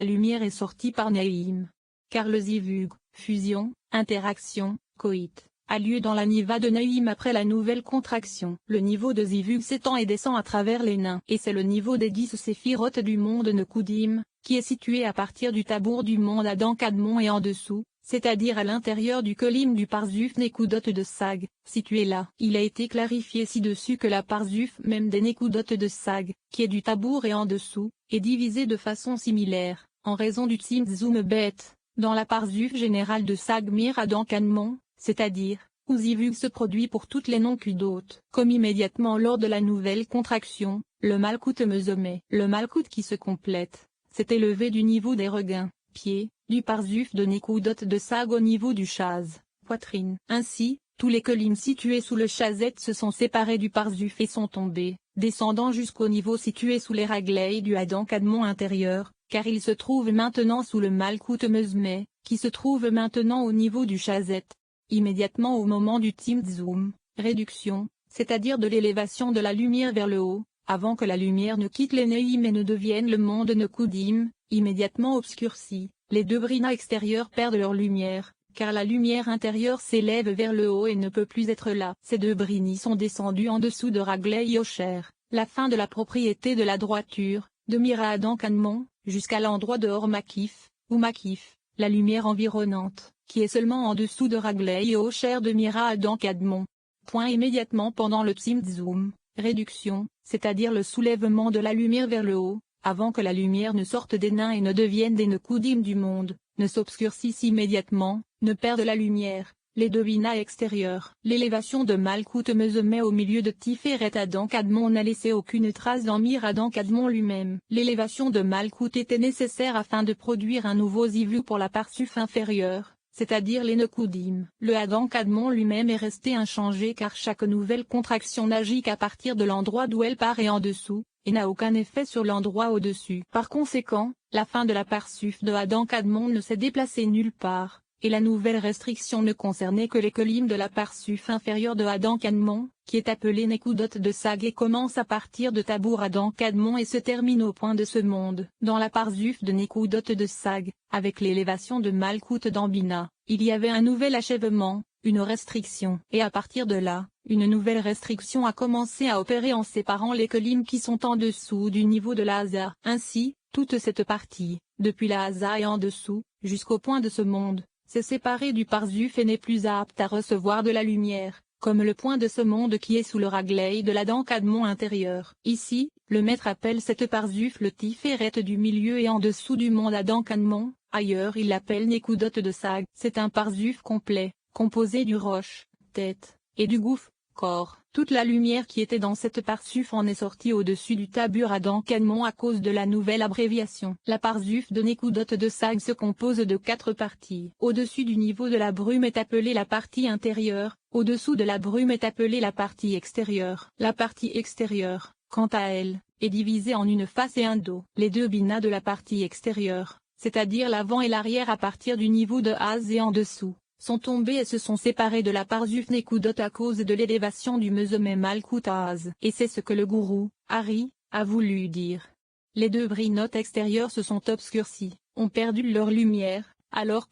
La lumière est sortie par Nehim. Car le zivug, fusion, interaction, coït, a lieu dans la niva de Nehim après la nouvelle contraction. Le niveau de zivug s'étend et descend à travers les nains. Et c'est le niveau des 10 séphirotes du monde Nekudim, qui est situé à partir du tabour du monde Adam Kadmon et en dessous, c'est-à-dire à l'intérieur du kolim du Parzuf Nekudot de Sag, situé là. Il a été clarifié ci-dessus que la Parzuf même des Nekudot de Sag, qui est du tabour et en dessous, est divisée de façon similaire, en raison du Tzimtzum Bet, dans la Parzuf générale de Sag Mir Adam Kadmon, c'est-à-dire, où Zivug se produit pour toutes les non-Kudot, comme immédiatement lors de la nouvelle contraction, le Malkout Mesomé. Le Malkout qui se complète, s'est élevé du niveau des regains, pieds, du Parzuf de Nekudot de Sag au niveau du Chaz, poitrine. Ainsi, tous les kolim situés sous le Chazet se sont séparés du Parzuf et sont tombés, descendant jusqu'au niveau situé sous les Raglei du Adam Kadmon intérieur, car ils se trouvent maintenant sous le Malkout Mesomé, qui se trouve maintenant au niveau du Chazet. Immédiatement au moment du Tzimtzum, réduction, c'est-à-dire de l'élévation de la lumière vers le haut, avant que la lumière ne quitte les Nehim et ne devienne le monde Nekudim, immédiatement obscurci, les deux brinas extérieurs perdent leur lumière, car la lumière intérieure s'élève vers le haut et ne peut plus être là. Ces deux brinis sont descendus en dessous de Raglei Yosher, la fin de la propriété de la droiture, de Mira Adam Kadmon, jusqu'à l'endroit de Or Makif, ou Makif, la lumière environnante, qui est seulement en dessous de Raglei Yosher de Mira Adam Kadmon. Point immédiatement pendant le Tzimtzum, réduction, c'est-à-dire le soulèvement de la lumière vers le haut, avant que la lumière ne sorte des nains et ne devienne des Nekudim du monde, ne s'obscurcisse immédiatement, ne perde la lumière, les deux binas extérieurs. L'élévation de Malkout Mesomé au milieu de Tiferet Adam Kadmon n'a laissé aucune trace dans Mir Adam Kadmon lui-même. L'élévation de Malkout était nécessaire afin de produire un nouveau zivug pour la Parzuf inférieure, c'est-à-dire les Nekudim. Le Adam Kadmon lui-même est resté inchangé car chaque nouvelle contraction n'agit qu'à partir de l'endroit d'où elle part et en dessous, et n'a aucun effet sur l'endroit au-dessus. Par conséquent, la fin de la Parzuf de Adam Kadmon ne s'est déplacée nulle part, et la nouvelle restriction ne concernait que les kolim de la Parzuf inférieure de Adam Kadmon, qui est appelée Nekudot de Sag et commence à partir de Tabour Adam Kadmon et se termine au point de ce monde. Dans la Parzuf de Nekudot de Sag, avec l'élévation de Malkout d'Ambina, il y avait un nouvel achèvement, une restriction. Et à partir de là, une nouvelle restriction a commencé à opérer en séparant les kolim qui sont en dessous du niveau de la Haza. Ainsi, toute cette partie, depuis la Haza et en dessous, jusqu'au point de ce monde, s'est séparée du Parzuf et n'est plus apte à recevoir de la lumière, comme le point de ce monde qui est sous le Raglei de l'Adam Kadmon intérieur. Ici, le maître appelle cette Parzuf le Tiferet du milieu et en dessous du monde Adam Kadmon, ailleurs il l'appelle Nekudot de Sag. C'est un Parzuf complet, composé du roche, tête, et du gouffre, corps. Toute la lumière qui était dans cette Parzuf en est sortie au-dessus du Tabur Adam Kadmon à cause de la nouvelle abréviation. La Parzuf de Nekudot de Sag se compose de 4 parties. Au-dessus du niveau de la brume est appelée la partie intérieure, au-dessous de la brume est appelée la partie extérieure. La partie extérieure, quant à elle, est divisée en une face et un dos. Les deux binas de la partie extérieure, c'est-à-dire l'avant et l'arrière à partir du niveau de Haz et en dessous, sont tombés et se sont séparés de la Parzuf Nekudot à cause de l'élévation du Mesomé Malkout Haz. Et c'est ce que le gourou, Hari, a voulu dire. Les deux brinotes extérieures se sont obscurcies, ont perdu leur lumière, alors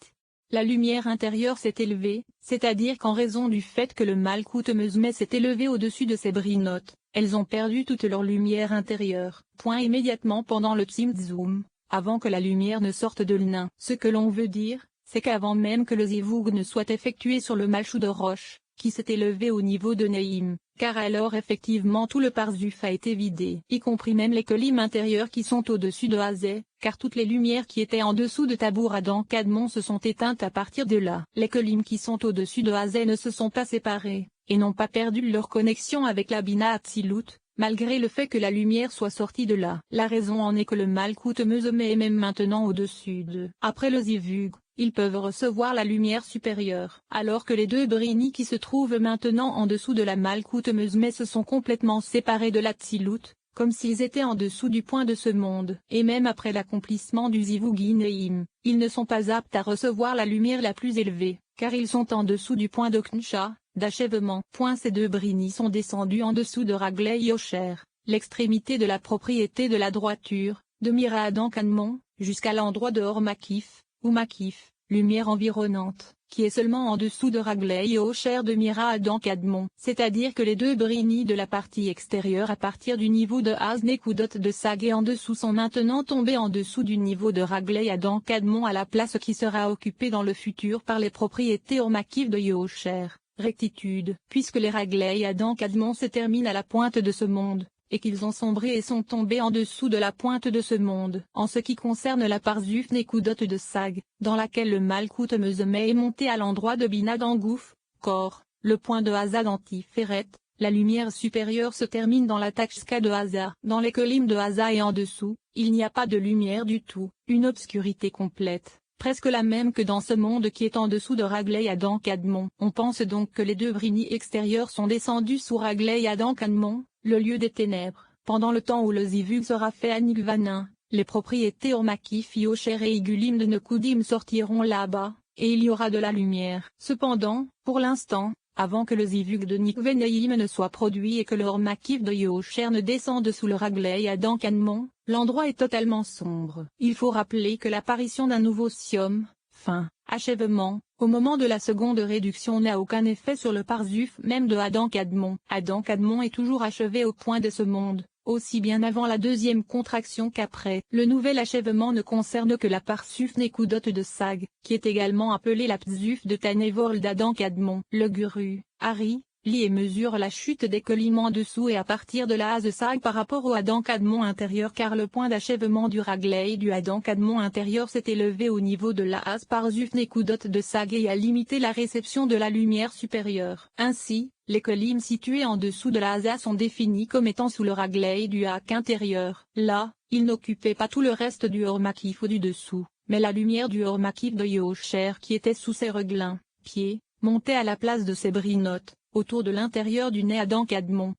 la lumière intérieure s'est élevée, c'est-à-dire qu'en raison du fait que le Malkout Mesomé s'est élevé au-dessus de ces brinotes, elles ont perdu toute leur lumière intérieure. Point immédiatement pendant le Tzimtzum, avant que la lumière ne sorte de l'nain. Ce que l'on veut dire, c'est qu'avant même que le zivug ne soit effectué sur le Malchou de roche, qui s'est élevé au niveau de Nehim, car alors effectivement tout le Parzuf a été vidé, y compris même les kolim intérieurs qui sont au-dessus de Hazé, car toutes les lumières qui étaient en dessous de Tabour Adam Kadmon se sont éteintes à partir de là. Les kolim qui sont au-dessus de Hazé ne se sont pas séparés, et n'ont pas perdu leur connexion avec la Bina Atzilut, malgré le fait que la lumière soit sortie de là. La raison en est que le Malkout Mesomé est même maintenant au-dessus de. Après le zivug, ils peuvent recevoir la lumière supérieure, alors que les deux brinis qui se trouvent maintenant en dessous de la Malkout Mesomé se sont complètement séparés de la Tzilut, comme s'ils étaient en dessous du point de ce monde. Et même après l'accomplissement du zivug Nehim, ils ne sont pas aptes à recevoir la lumière la plus élevée, car ils sont en dessous du point de Knsha, d'achèvement. Ces deux brinis sont descendus en dessous de Raglei Yosher, l'extrémité de la propriété de la droiture, de Mira Adam Kadmon, jusqu'à l'endroit de Ormakif, ou Makif, lumière environnante, qui est seulement en dessous de Ragley et au Cher de Mira Adam Kadmon. C'est-à-dire que les deux Brini de la partie extérieure à partir du niveau de Haznekudot de Sag et en dessous sont maintenant tombés en dessous du niveau de Ragley Adam Kadmon à la place qui sera occupée dans le futur par les propriétés Ormakif de Yehocher. Rectitude, puisque les Ragley Adam Kadmon se terminent à la pointe de ce monde, et qu'ils ont sombré et sont tombés en dessous de la pointe de ce monde. En ce qui concerne la Parzuf Nekudot de Sag, dans laquelle le Malkout Mezemeh est monté à l'endroit de Bina Dangouf, Kor, le point de Hazad Antiferet, la lumière supérieure se termine dans la Takshka de Haza. Dans les Kolim de Haza et en dessous, il n'y a pas de lumière du tout, une obscurité complète, presque la même que dans ce monde qui est en dessous de Ragley Adam Kadmon. On pense donc que les deux Brini extérieurs sont descendus sous Ragley Adam Kadmon, le lieu des ténèbres. Pendant le temps où le Zivug sera fait à Nigvanin, les propriétés Ormakif, Yehocher et Igulim de Nekudim sortiront là-bas, et il y aura de la lumière. Cependant, pour l'instant, avant que le Zivug de Nikvenaïm ne soit produit et que le Ormakif de Yehocher ne descende sous le Ragley Adam Kadmon, l'endroit est totalement sombre. Il faut rappeler que l'apparition d'un nouveau Siom, fin, achèvement, au moment de la seconde réduction n'a aucun effet sur le Parzuf même de Adam Kadmon. Adam Kadmon est toujours achevé au point de ce monde, aussi bien avant la deuxième contraction qu'après. Le nouvel achèvement ne concerne que la Parzuf Nekudot de Sag, qui est également appelée la Pzuf de Tanevol d'Adam Kadmon. Le Guru, Hari, lit et mesure la chute des Kolim en dessous et à partir de la Haz Sag par rapport au Adam Kadmon intérieur car le point d'achèvement du Ragley du Adam Kadmon intérieur s'est élevé au niveau de la Haz Parzuf Nekudot de Sag et a limité la réception de la lumière supérieure. Ainsi, les Kolim situés en dessous de la Haza sont définis comme étant sous le Ragley du Hak intérieur. Là, ils n'occupaient pas tout le reste du Ormakif ou du dessous, mais la lumière du Ormakif de Yehocher qui était sous ses reglins, pieds, montait à la place de ses brinotes, autour de l'intérieur du nez Adam Kadmon.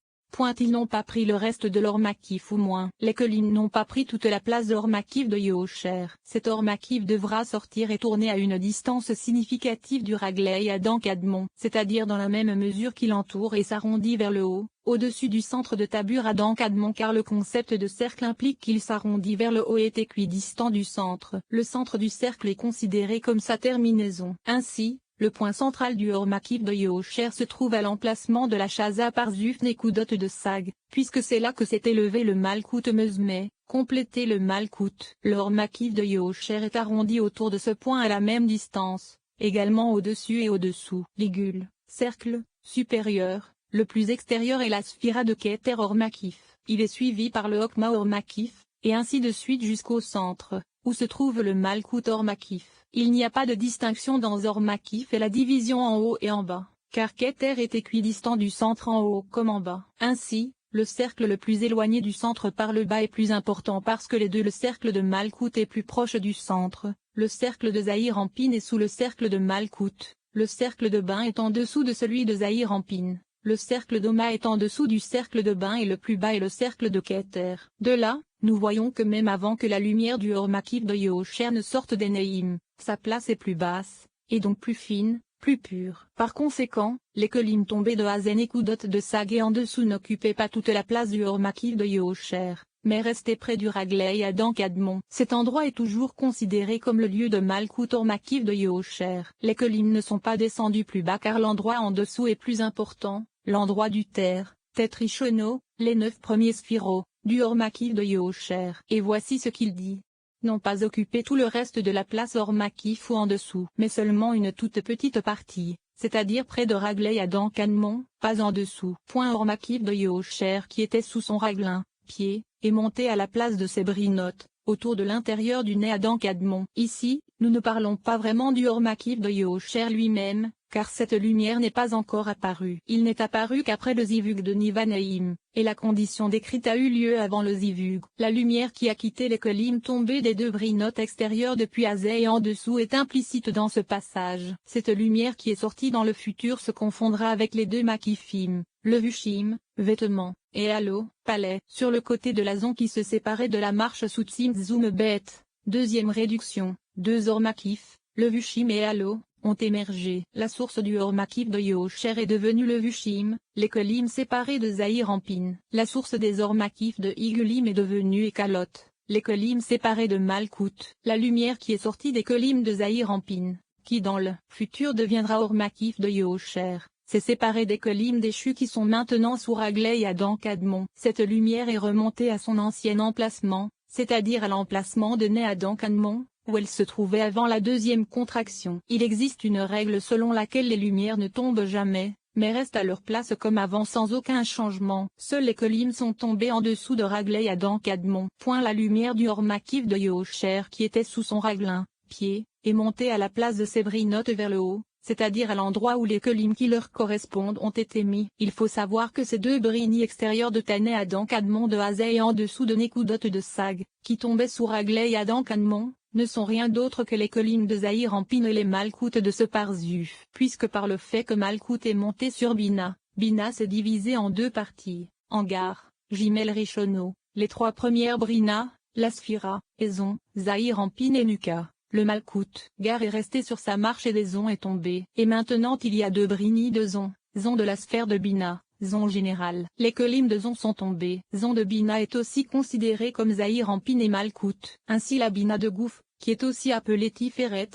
Ils n'ont pas pris le reste de l'Ormakif ou moins. Les Kolim n'ont pas pris toute la place de l'Ormakif de Yehocher. Cet Ormakif devra sortir et tourner à une distance significative du Ragley Adam Kadmon, c'est-à-dire dans la même mesure qu'il entoure et s'arrondit vers le haut, au-dessus du centre de Tabur Adam Kadmon car le concept de cercle implique qu'il s'arrondit vers le haut et est équidistant du centre. Le centre du cercle est considéré comme sa terminaison. Ainsi, le point central du Ormakif de Yehocher se trouve à l'emplacement de la Chaza Parzuf Nekudot de Sag, puisque c'est là que s'est élevé le Malkout Mezemeh, complété le Malkout. Le Ormakif de Yehocher est arrondi autour de ce point à la même distance, également au-dessus et au-dessous. Ligule, cercle, supérieur, le plus extérieur est la Sphira de Keter Ormakif. Il est suivi par le Hokma Ormakif, et ainsi de suite jusqu'au centre, où se trouve le Malkout Ormakif. Il n'y a pas de distinction dans Ormakif et la division en haut et en bas, car Keter est équidistant du centre en haut comme en bas. Ainsi, le cercle le plus éloigné du centre par le bas est plus important parce que le cercle de Malkout est plus proche du centre, le cercle de Zahir Ampin est sous le cercle de Malkout, le cercle de Bain est en dessous de celui de Zahir Ampin, le cercle d'Oma est en dessous du cercle de Bain et le plus bas est le cercle de Keter. De là, nous voyons que même avant que la lumière du Ormakif de Yehocher ne sorte des Neim, sa place est plus basse, et donc plus fine, plus pure. Par conséquent, les Kolim tombés de Hazen et Kudot de Sag et en dessous n'occupaient pas toute la place du Ormakif de Yehocher, mais restaient près du Ragley Adam Kadmon. Cet endroit est toujours considéré comme le lieu de Malkout Ormakif de Yehocher. Les Kolim ne sont pas descendus plus bas car l'endroit en dessous est plus important, l'endroit du terre, Tetrichono, les 9 premiers sphiros, du Ormakif de Yehocher. Et voici ce qu'il dit. N'ont pas occupé tout le reste de la place Ormakif ou en dessous, mais seulement une toute petite partie, c'est-à-dire près de Ragley Adam Kadmon, pas en dessous. Ormakif de Yehocher qui était sous son raglin, pied, et monté à la place de ses brinotes, autour de l'intérieur du nez Adam Kadmon. Ici, nous ne parlons pas vraiment du Ormakif de Yehocher lui-même, car cette lumière n'est pas encore apparue. Il n'est apparu qu'après le Zivug de Nivanaïm, et la condition décrite a eu lieu avant le Zivug. La lumière qui a quitté les Kolim tombés des deux brinotes extérieures depuis Hazé et en dessous est implicite dans ce passage. Cette lumière qui est sortie dans le futur se confondra avec les deux Makifim, le Vushim, vêtements, et Halo, palais, sur le côté de la zone qui se séparait de la marche sous Tzimtzum Bet. Deuxième réduction, deux Ormakif, le Vushim et Halo, ont émergé. La source du Ormakif de Yehocher est devenue le Vushim, les Kolim séparés de Zahir Ampin. La source des Ormakif de Igulim est devenue Ekalot, les Kelim séparés de Malkout. La lumière qui est sortie des Kelim de Zahir-Anpin, qui dans le futur deviendra Ormakif de Yehoshar, s'est séparée des Kelim déchus qui sont maintenant sous Ragley et Adam Kadmon. Cette lumière est remontée à son ancien emplacement, c'est-à-dire à l'emplacement de Né Adam Kadmon, où elle se trouvait avant la deuxième contraction. Il existe une règle selon laquelle les lumières ne tombent jamais, mais restent à leur place comme avant sans aucun changement. Seuls les Kelim sont tombés en dessous de Ragley et Adam Kadmon. La lumière du Ormakif de Yehoshar qui était sous son raglin, pied, est montée à la place de ses brinotes vers le haut, c'est-à-dire à l'endroit où les Kelim qui leur correspondent ont été mis. Il faut savoir que ces deux brinis extérieurs de Tané Adam Kadmon de Hazé et en dessous de Nekudot de Sag, qui tombaient sous Ragley et Adam Kadmon, ne sont rien d'autre que les Kelim de Zahir-Anpin et les Malkout de ce Parzuf. Puisque par le fait que Malkout est monté sur Bina, Bina s'est divisé en deux parties, Angar, Jimel Rishono, les trois premières Brina, la Sphira, Ezon, Zahir-Anpin et Nuka. Le Malkout, Gar est resté sur sa marche et des Zon est tombé. Et maintenant il y a deux Brini de Zon, Zon de la sphère de Bina, Zon général. Les Kelim de Zon sont tombés. Zon de Bina est aussi considéré comme Zahir-Anpin et Malkout. Ainsi la Bina de Gouf, qui est aussi appelée Tiferet,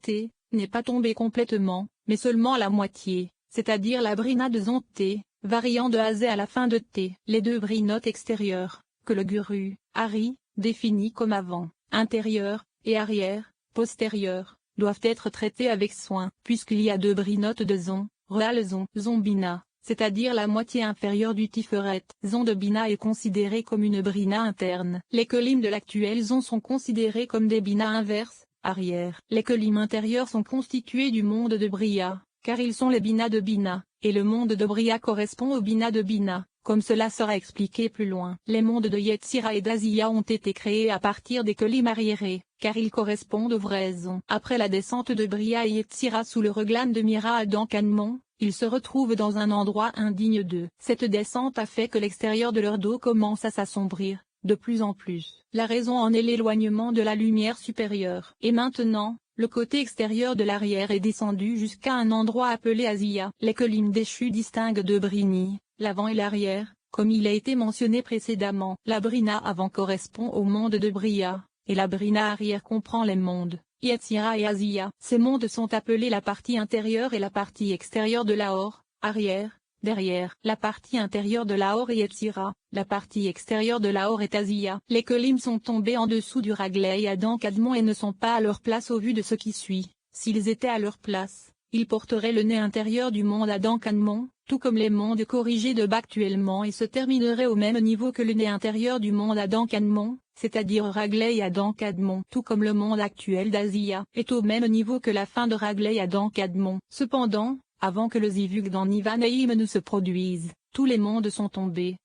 T, n'est pas tombée complètement, mais seulement à la moitié, c'est-à-dire la Brina de Zon T, variant de Hazé à la fin de T. Les deux brinotes extérieures, que le Guru, Hari, définit comme avant, intérieur, et arrière, postérieur, doivent être traitées avec soin, puisqu'il y a deux brinotes de Zon, Real Zon, Zon Bina, c'est-à-dire la moitié inférieure du Tiferet. Zon de Bina est considéré comme une Brina interne. Les Kelim de l'actuel Zon sont considérés comme des Bina inverses, arrière. Les Kelim intérieurs sont constitués du monde de Bria, car ils sont les Bina de Bina, et le monde de Bria correspond au Bina de Bina. Comme cela sera expliqué plus loin. Les mondes de Yetzira et d'Azia ont été créés à partir des Kelim arriérés, car ils correspondent aux vrais Zon. Après la descente de Bria et Yetzira sous le reglan de Mira Adam Kadmon, ils se retrouvent dans un endroit indigne d'eux. Cette descente a fait que l'extérieur de leur dos commence à s'assombrir, de plus en plus. La raison en est l'éloignement de la lumière supérieure. Et maintenant, le côté extérieur de l'arrière est descendu jusqu'à un endroit appelé Azia. Les Kelim déchus distinguent deux Brini, l'avant et l'arrière, comme il a été mentionné précédemment. La Brina avant correspond au monde de Bria, et la Brina arrière comprend les mondes, Yetzira et Azia. Ces mondes sont appelés la partie intérieure et la partie extérieure de Lahor, arrière, derrière. La partie intérieure de Lahor est Yetzira, la partie extérieure de Lahor est Azia. Les Kelim sont tombés en dessous du Ragley et Adam Kadmon et ne sont pas à leur place au vu de ce qui suit. S'ils étaient à leur place, ils porteraient le nez intérieur du monde Adam Kadmon, tout comme les mondes corrigés de bas actuellement, et se termineraient au même niveau que le nez intérieur du monde Adam Kadmon, c'est-à-dire Ragley et Adam Kadmon. Tout comme le monde actuel d'Azia est au même niveau que la fin de Ragley et Adam Kadmon. Cependant, avant que le Zivug dans Nivanaïm ne se produise, tous les mondes sont tombés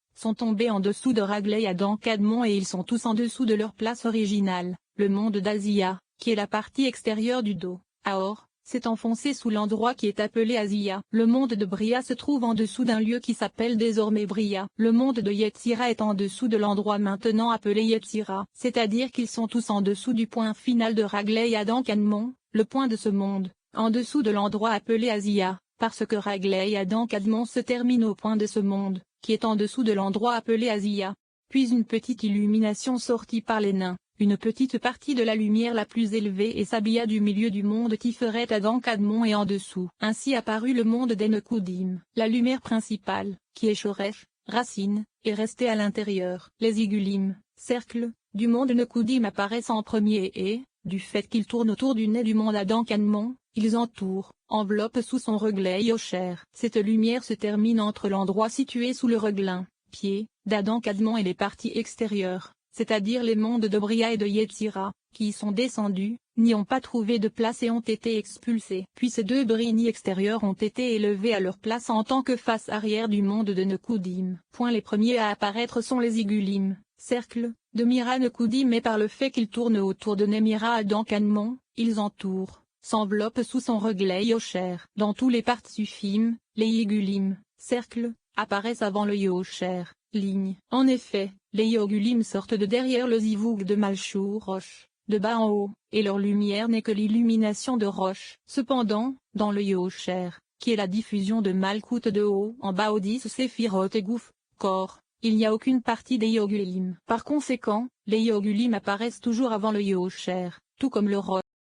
en dessous de Ragley et Adam Kadmon et ils sont tous en dessous de leur place originale. Le monde d'Azia, qui est la partie extérieure du dos, Ahor, s'est enfoncé sous l'endroit qui est appelé Azia. Le monde de Bria se trouve en dessous d'un lieu qui s'appelle désormais Bria. Le monde de Yetzira est en dessous de l'endroit maintenant appelé Yetzira, c'est-à-dire qu'ils sont tous en dessous du point final de Ragley et Adam Kadmon, le point de ce monde, en dessous de l'endroit appelé Azia, parce que Ragley et Adam Kadmon se terminent au point de ce monde, qui est en dessous de l'endroit appelé Azia. Puis une petite illumination sortit par les nains. Une petite partie de la lumière la plus élevée et s'habilla du milieu du monde Tiferet Adam Kadmon et en dessous. Ainsi apparut le monde d'Enekudim. La lumière principale, qui est Shoresh, racine, est restée à l'intérieur. Les Igulim, cercles, du monde Nekudim apparaissent en premier et, du fait qu'ils tournent autour du nez du monde Adam Kadmon, ils entourent, enveloppent sous son reglin Yosher. Cette lumière se termine entre l'endroit situé sous le reglin, pied, d'Adam Kadmon et les parties extérieures, c'est-à-dire les mondes de Bria et de Yetzira, qui y sont descendus, n'y ont pas trouvé de place et ont été expulsés. Puis ces deux Brini extérieurs ont été élevés à leur place en tant que face arrière du monde de Nekudim. Les premiers à apparaître sont les Igulim, cercles, de Mira Nekudim et par le fait qu'ils tournent autour de Nemira Adam Kadmon, ils entourent, s'enveloppent sous son reglai Yosher. Dans tous les Partsufim, les Igulim, cercles, apparaissent avant le Yosher, ligne. En effet, les Yogulim sortent de derrière le Zivug de Malchou Roche, de bas en haut, et leur lumière n'est que l'illumination de Roche. Cependant, dans le Yosher, qui est la diffusion de Malkout de haut en bas aux 10 Séphirot et Gouf, corps, il n'y a aucune partie des yogulim. Par conséquent, les yogulim apparaissent toujours avant le yosher, tout comme le rosh.